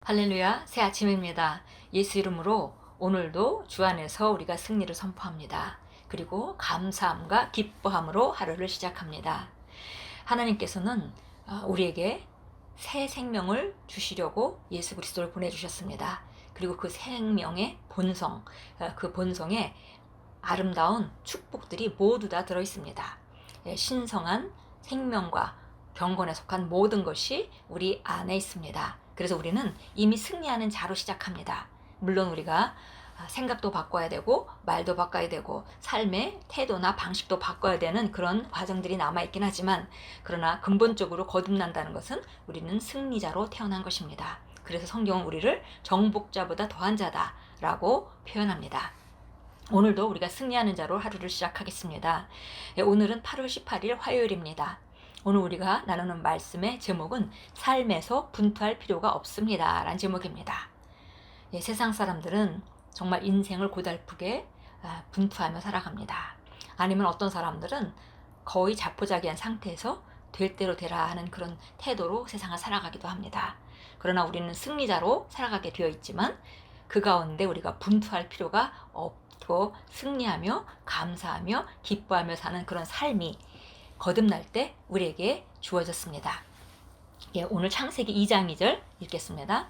할렐루야, 새 아침입니다. 예수 이름으로 오늘도 주 안에서 우리가 승리를 선포합니다. 그리고 감사함과 기뻐함으로 하루를 시작합니다. 하나님께서는 우리에게 새 생명을 주시려고 예수 그리스도를 보내주셨습니다. 그리고 그 생명의 본성, 그 본성에 아름다운 축복들이 모두 다 들어있습니다. 신성한 생명과 경건에 속한 모든 것이 우리 안에 있습니다. 그래서 우리는 이미 승리하는 자로 시작합니다. 물론 우리가 생각도 바꿔야 되고 말도 바꿔야 되고 삶의 태도나 방식도 바꿔야 되는 그런 과정들이 남아있긴 하지만, 그러나 근본적으로 거듭난다는 것은 우리는 승리자로 태어난 것입니다. 그래서 성경은 우리를 정복자보다 더한 자다라고 표현합니다. 오늘도 우리가 승리하는 자로 하루를 시작하겠습니다. 오늘은 8월 18일 화요일입니다. 오늘 우리가 나누는 말씀의 제목은 삶에서 분투할 필요가 없습니다 라는 제목입니다. 세상 사람들은 정말 인생을 고달프게 분투하며 살아갑니다. 아니면 어떤 사람들은 거의 자포자기한 상태에서 될 대로 되라 하는 그런 태도로 세상을 살아가기도 합니다. 그러나 우리는 승리자로 살아가게 되어 있지만 그 가운데 우리가 분투할 필요가 없고 승리하며 감사하며 기뻐하며 사는 그런 삶이 거듭날 때 우리에게 주어졌습니다. 오늘 창세기 2장 2절 읽겠습니다.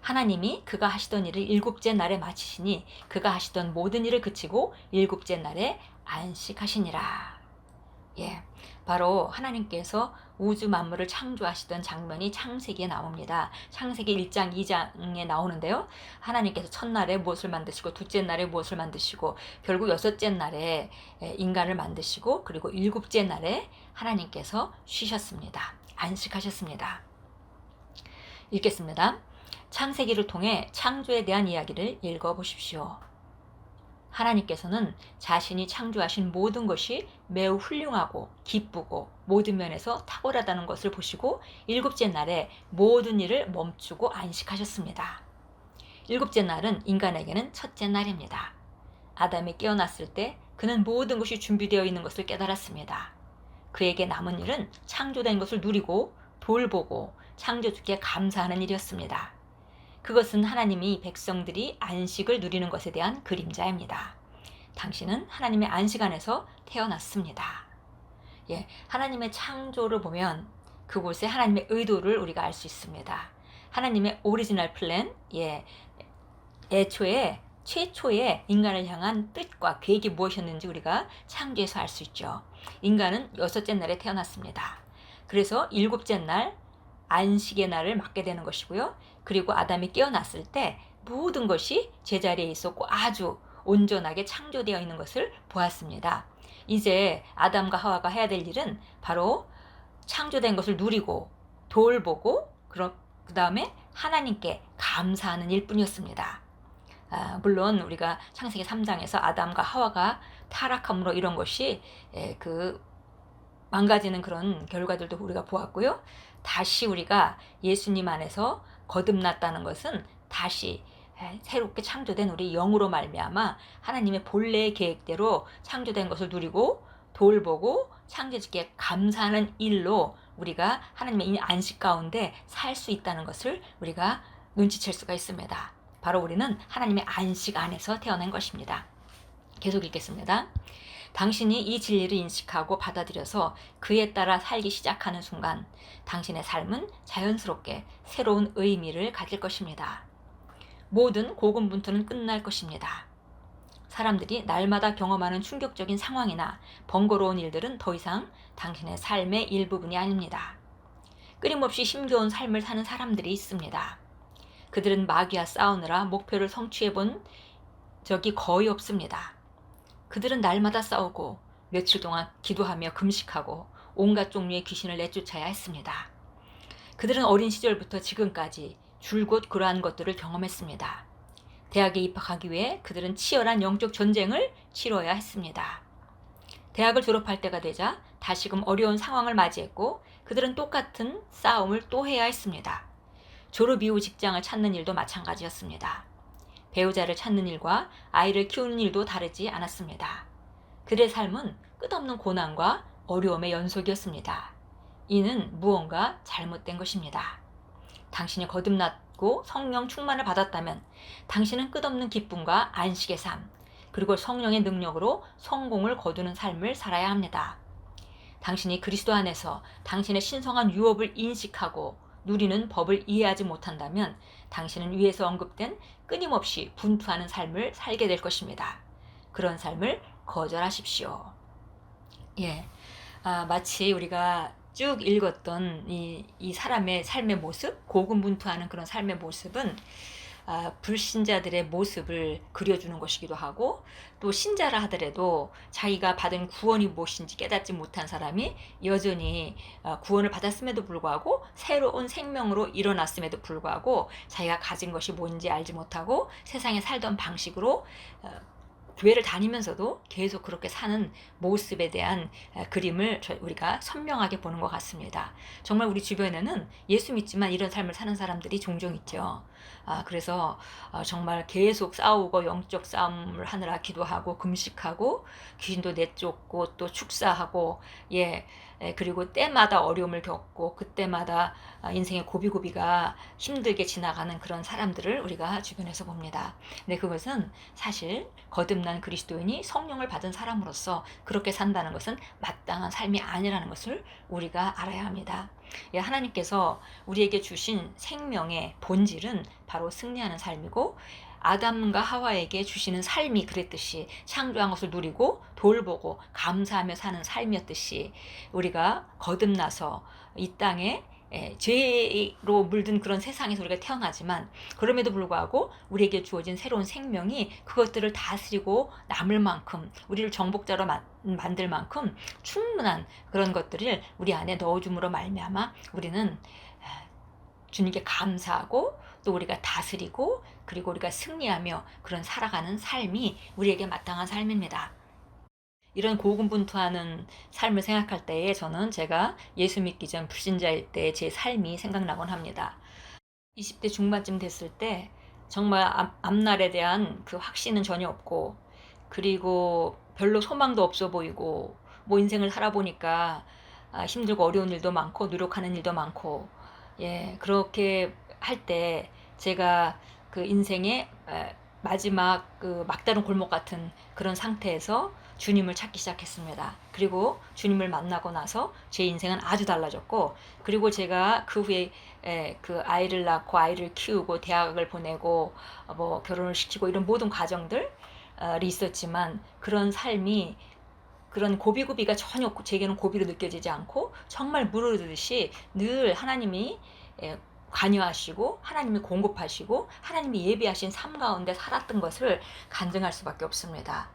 하나님이 그가 하시던 일을 일곱째 날에 마치시니 그가 하시던 모든 일을 그치고 일곱째 날에 안식하시니라. 바로 하나님께서 우주 만물을 창조하시던 장면이 창세기에 나옵니다. 창세기 1장 2장에 나오는데요. 하나님께서 첫날에 무엇을 만드시고 둘째 날에 무엇을 만드시고 결국 여섯째 날에 인간을 만드시고 그리고 일곱째 날에 하나님께서 쉬셨습니다. 안식하셨습니다. 읽겠습니다. 창세기를 통해 창조에 대한 이야기를 읽어보십시오. 하나님께서는 자신이 창조하신 모든 것이 매우 훌륭하고 기쁘고 모든 면에서 탁월하다는 것을 보시고 일곱째 날에 모든 일을 멈추고 안식하셨습니다. 일곱째 날은 인간에게는 첫째 날입니다. 아담이 깨어났을 때 그는 모든 것이 준비되어 있는 것을 깨달았습니다. 그에게 남은 일은 창조된 것을 누리고 돌보고 창조주께 감사하는 일이었습니다. 그것은 하나님이 백성들이 안식을 누리는 것에 대한 그림자입니다. 당신은 하나님의 안식 안에서 태어났습니다. 하나님의 창조를 보면 그곳에 하나님의 의도를 우리가 알 수 있습니다. 하나님의 오리지널 플랜, 애초에 최초의 인간을 향한 뜻과 계획이 무엇이었는지 우리가 창조에서 알 수 있죠. 인간은 여섯째 날에 태어났습니다. 그래서 일곱째 날 안식의 날을 맞게 되는 것이고요. 그리고 아담이 깨어났을 때 모든 것이 제자리에 있었고 아주 온전하게 창조되어 있는 것을 보았습니다. 이제 아담과 하와가 해야 될 일은 바로 창조된 것을 누리고 돌보고 그 다음에 하나님께 감사하는 일뿐이었습니다. 물론 우리가 창세기 3장에서 아담과 하와가 타락함으로 이런 것이 망가지는 그런 결과들도 우리가 보았고요. 다시 우리가 예수님 안에서 거듭났다는 것은 다시 새롭게 창조된 우리 영으로 말미암아 하나님의 본래의 계획대로 창조된 것을 누리고 돌보고 창조주께 감사하는 일로 우리가 하나님의 안식 가운데 살 수 있다는 것을 우리가 눈치챌 수가 있습니다. 바로 우리는 하나님의 안식 안에서 태어난 것입니다. 계속 읽겠습니다. 당신이 이 진리를 인식하고 받아들여서 그에 따라 살기 시작하는 순간 당신의 삶은 자연스럽게 새로운 의미를 가질 것입니다. 모든 고군분투는 끝날 것입니다. 사람들이 날마다 경험하는 충격적인 상황이나 번거로운 일들은 더 이상 당신의 삶의 일부분이 아닙니다. 끊임없이 힘겨운 삶을 사는 사람들이 있습니다. 그들은 마귀와 싸우느라 목표를 성취해 본 적이 거의 없습니다. 그들은 날마다 싸우고 며칠 동안 기도하며 금식하고 온갖 종류의 귀신을 내쫓아야 했습니다. 그들은 어린 시절부터 지금까지 줄곧 그러한 것들을 경험했습니다. 대학에 입학하기 위해 그들은 치열한 영적 전쟁을 치러야 했습니다. 대학을 졸업할 때가 되자 다시금 어려운 상황을 맞이했고 그들은 똑같은 싸움을 또 해야 했습니다. 졸업 이후 직장을 찾는 일도 마찬가지였습니다. 배우자를 찾는 일과 아이를 키우는 일도 다르지 않았습니다. 그들의 삶은 끝없는 고난과 어려움의 연속이었습니다. 이는 무언가 잘못된 것입니다. 당신이 믿고 성령 충만을 받았다면 당신은 끝없는 기쁨과 안식의 삶, 그리고 성령의 능력으로 성공을 거두는 삶을 살아야 합니다. 당신이 그리스도 안에서 당신의 신성한 유업을 인식하고 누리는 법을 이해하지 못한다면 당신은 위에서 언급된 끊임없이 분투하는 삶을 살게 될 것입니다. 그런 삶을 거절하십시오. 예, 마치 우리가 쭉 읽었던 이 사람의 삶의 모습, 고군분투하는 그런 삶의 모습은 불신자들의 모습을 그려주는 것이기도 하고, 또 신자라 하더라도 자기가 받은 구원이 무엇인지 깨닫지 못한 사람이 여전히 구원을 받았음에도 불구하고 새로운 생명으로 일어났음에도 불구하고 자기가 가진 것이 뭔지 알지 못하고 세상에 살던 방식으로 교회를 다니면서도 계속 그렇게 사는 모습에 대한 그림을 우리가 선명하게 보는 것 같습니다. 정말 우리 주변에는 예수 믿지만 이런 삶을 사는 사람들이 종종 있죠. 그래서 정말 계속 싸우고 영적 싸움을 하느라 기도하고 금식하고 귀신도 내쫓고 또 축사하고, 그리고 때마다 어려움을 겪고 그때마다 인생의 고비고비가 힘들게 지나가는 그런 사람들을 우리가 주변에서 봅니다. 근데 그것은 사실 거듭난 그리스도인이 성령을 받은 사람으로서 그렇게 산다는 것은 마땅한 삶이 아니라는 것을 우리가 알아야 합니다. 하나님께서 우리에게 주신 생명의 본질은 바로 승리하는 삶이고, 아담과 하와에게 주시는 삶이 그랬듯이 창조한 것을 누리고 돌보고 감사하며 사는 삶이었듯이 우리가 거듭나서 이 땅에 죄로 물든 그런 세상에서 우리가 태어나지만 그럼에도 불구하고 우리에게 주어진 새로운 생명이 그것들을 다스리고 남을 만큼, 우리를 정복자로 만들 만큼 충분한 그런 것들을 우리 안에 넣어줌으로 말미암아 우리는 주님께 감사하고 또 우리가 다스리고 그리고 우리가 승리하며 그런 살아가는 삶이 우리에게 마땅한 삶입니다. 이런 고군분투하는 삶을 생각할 때에 저는 제가 예수 믿기 전 불신자일 때 제 삶이 생각나곤 합니다. 20대 중반쯤 됐을 때 정말 앞날에 대한 그 확신은 전혀 없고, 그리고 별로 소망도 없어 보이고, 뭐 인생을 살아보니까 힘들고 어려운 일도 많고 노력하는 일도 많고, 그렇게 할 때 제가 그 인생의 마지막 그 막다른 골목 같은 그런 상태에서 주님을 찾기 시작했습니다. 그리고 주님을 만나고 나서 제 인생은 아주 달라졌고, 그리고 제가 그 후에 그 아이를 낳고 아이를 키우고 대학을 보내고 뭐 결혼을 시키고 이런 모든 과정들이 있었지만 그런 삶이, 그런 고비고비가 전혀 제게는 고비로 느껴지지 않고 정말 무르르듯이 늘 하나님이 관여하시고 하나님이 공급하시고 하나님이 예비하신 삶 가운데 살았던 것을 간증할 수밖에 없습니다.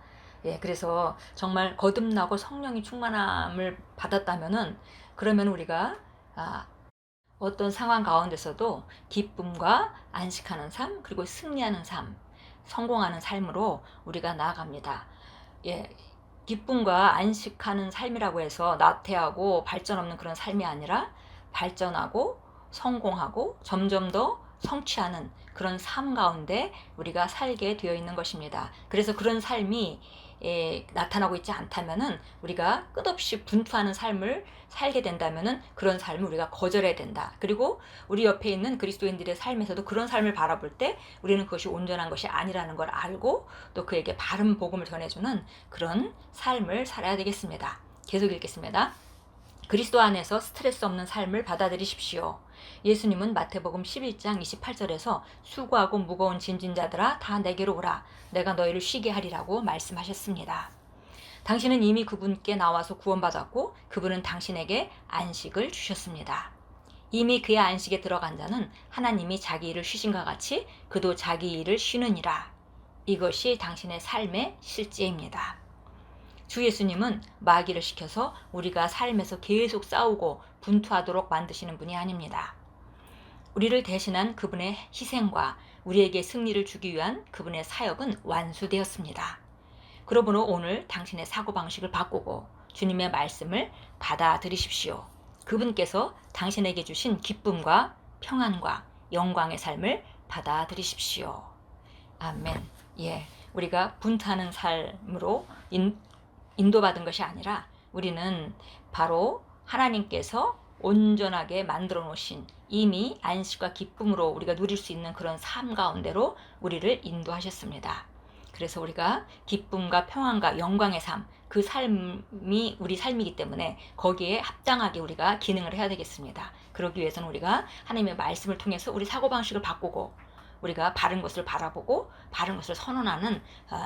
그래서 정말 거듭나고 성령이 충만함을 받았다면은, 그러면 우리가 어떤 상황 가운데서도 기쁨과 안식하는 삶, 그리고 승리하는 삶, 성공하는 삶으로 우리가 나아갑니다. 기쁨과 안식하는 삶이라고 해서 나태하고 발전 없는 그런 삶이 아니라 발전하고 성공하고 점점 더 성취하는 그런 삶 가운데 우리가 살게 되어 있는 것입니다. 그래서 그런 삶이 나타나고 있지 않다면은, 우리가 끝없이 분투하는 삶을 살게 된다면은 그런 삶을 우리가 거절해야 된다. 그리고 우리 옆에 있는 그리스도인들의 삶에서도 그런 삶을 바라볼 때 우리는 그것이 온전한 것이 아니라는 걸 알고 또 그에게 바른 복음을 전해주는 그런 삶을 살아야 되겠습니다. 계속 읽겠습니다. 그리스도 안에서 스트레스 없는 삶을 받아들이십시오. 예수님은 마태복음 11장 28절에서 수고하고 무거운 짐진 자들아 다 내게로 오라, 내가 너희를 쉬게 하리라고 말씀하셨습니다. 당신은 이미 그분께 나와서 구원받았고 그분은 당신에게 안식을 주셨습니다. 이미 그의 안식에 들어간 자는 하나님이 자기 일을 쉬신과 같이 그도 자기 일을 쉬느니라. 이것이 당신의 삶의 실제입니다. 주 예수님은 마귀를 시켜서 우리가 삶에서 계속 싸우고 분투하도록 만드시는 분이 아닙니다. 우리를 대신한 그분의 희생과 우리에게 승리를 주기 위한 그분의 사역은 완수되었습니다. 그러므로 오늘 당신의 사고방식을 바꾸고 주님의 말씀을 받아들이십시오. 그분께서 당신에게 주신 기쁨과 평안과 영광의 삶을 받아들이십시오. 아멘. 우리가 분투하는 삶으로 인도받은 것이 아니라 우리는 바로 하나님께서 온전하게 만들어 놓으신 이미 안식과 기쁨으로 우리가 누릴 수 있는 그런 삶 가운데로 우리를 인도하셨습니다. 그래서 우리가 기쁨과 평안과 영광의 삶, 그 삶이 우리 삶이기 때문에 거기에 합당하게 우리가 기능을 해야 되겠습니다. 그러기 위해서는 우리가 하나님의 말씀을 통해서 우리 사고방식을 바꾸고 우리가 바른 것을 바라보고 바른 것을 선언하는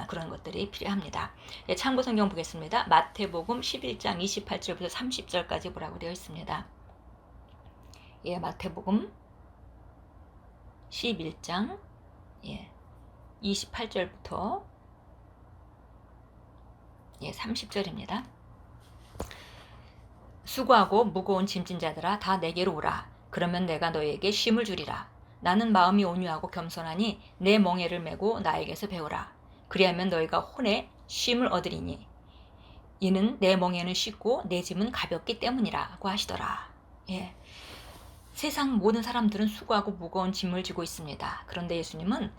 그런 것들이 필요합니다. 참고 성경 보겠습니다. 마태복음 11장 28절부터 30절까지 보라고 되어 있습니다. 마태복음 11장 28절부터 30절입니다. 수고하고 무거운 짐진 자들아 다 내게로 오라. 그러면 내가 너에게 쉼을 주리라. 나는 마음이 온유하고 겸손하니 내 멍에를 메고 나에게서 배우라. 그리하면 너희가 혼에 쉼을 얻으리니 이는 내 멍에는 쉽고 내 짐은 가볍기 때문이라고 하시더라. 세상 모든 사람들은 수고하고 무거운 짐을 지고 있습니다. 그런데 예수님은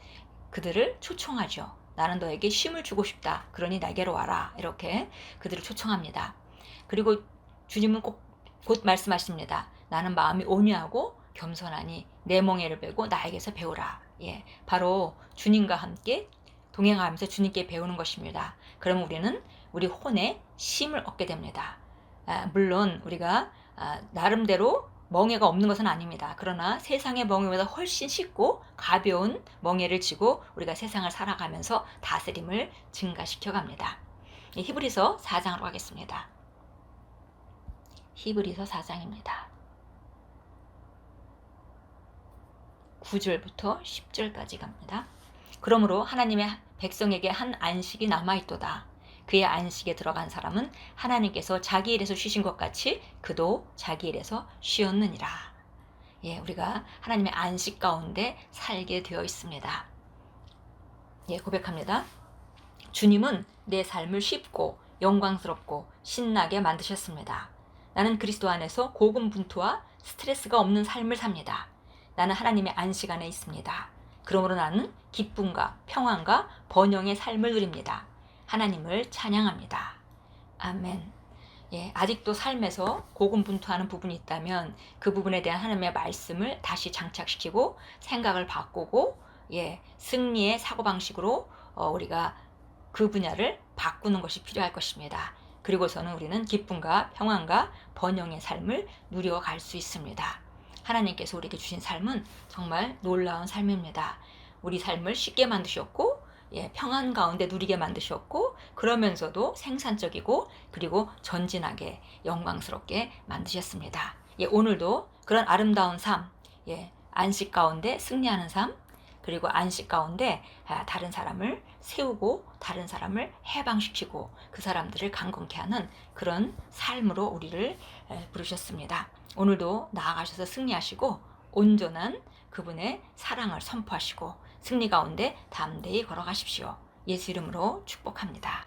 그들을 초청하죠. 나는 너에게 쉼을 주고 싶다. 그러니 내게로 와라. 이렇게 그들을 초청합니다. 그리고 주님은 곧 말씀하십니다. 나는 마음이 온유하고 겸손하니 내 멍에를 베고 나에게서 배우라. 바로 주님과 함께 동행하면서 주님께 배우는 것입니다. 그러면 우리는 우리 혼에 쉼을 얻게 됩니다. 물론 우리가 나름대로 멍에가 없는 것은 아닙니다. 그러나 세상의 멍에보다 훨씬 쉽고 가벼운 멍에를 지고 우리가 세상을 살아가면서 다스림을 증가시켜 갑니다. 히브리서 4장으로 가겠습니다. 히브리서 4장입니다. 9절부터 10절까지 갑니다. 그러므로 하나님의 백성에게 한 안식이 남아있도다. 그의 안식에 들어간 사람은 하나님께서 자기 일에서 쉬신 것 같이 그도 자기 일에서 쉬었느니라. 우리가 하나님의 안식 가운데 살게 되어 있습니다. 고백합니다. 주님은 내 삶을 쉽고 영광스럽고 신나게 만드셨습니다. 나는 그리스도 안에서 고군분투와 스트레스가 없는 삶을 삽니다. 나는 하나님의 안식 안에 있습니다. 그러므로 나는 기쁨과 평안과 번영의 삶을 누립니다. 하나님을 찬양합니다. 아멘. 아직도 삶에서 고군분투하는 부분이 있다면 그 부분에 대한 하나님의 말씀을 다시 장착시키고 생각을 바꾸고 승리의 사고방식으로 우리가 그 분야를 바꾸는 것이 필요할 것입니다. 그리고서는 우리는 기쁨과 평안과 번영의 삶을 누려갈 수 있습니다. 하나님께서 우리에게 주신 삶은 정말 놀라운 삶입니다. 우리 삶을 쉽게 만드셨고 평안 가운데 누리게 만드셨고 그러면서도 생산적이고 그리고 전진하게 영광스럽게 만드셨습니다. 오늘도 그런 아름다운 삶, 안식 가운데 승리하는 삶, 그리고 안식 가운데 다른 사람을 세우고 다른 사람을 해방시키고 그 사람들을 강건케 하는 그런 삶으로 우리를 부르셨습니다. 오늘도 나아가셔서 승리하시고 온전한 그분의 사랑을 선포하시고 승리 가운데 담대히 걸어가십시오. 예수 이름으로 축복합니다.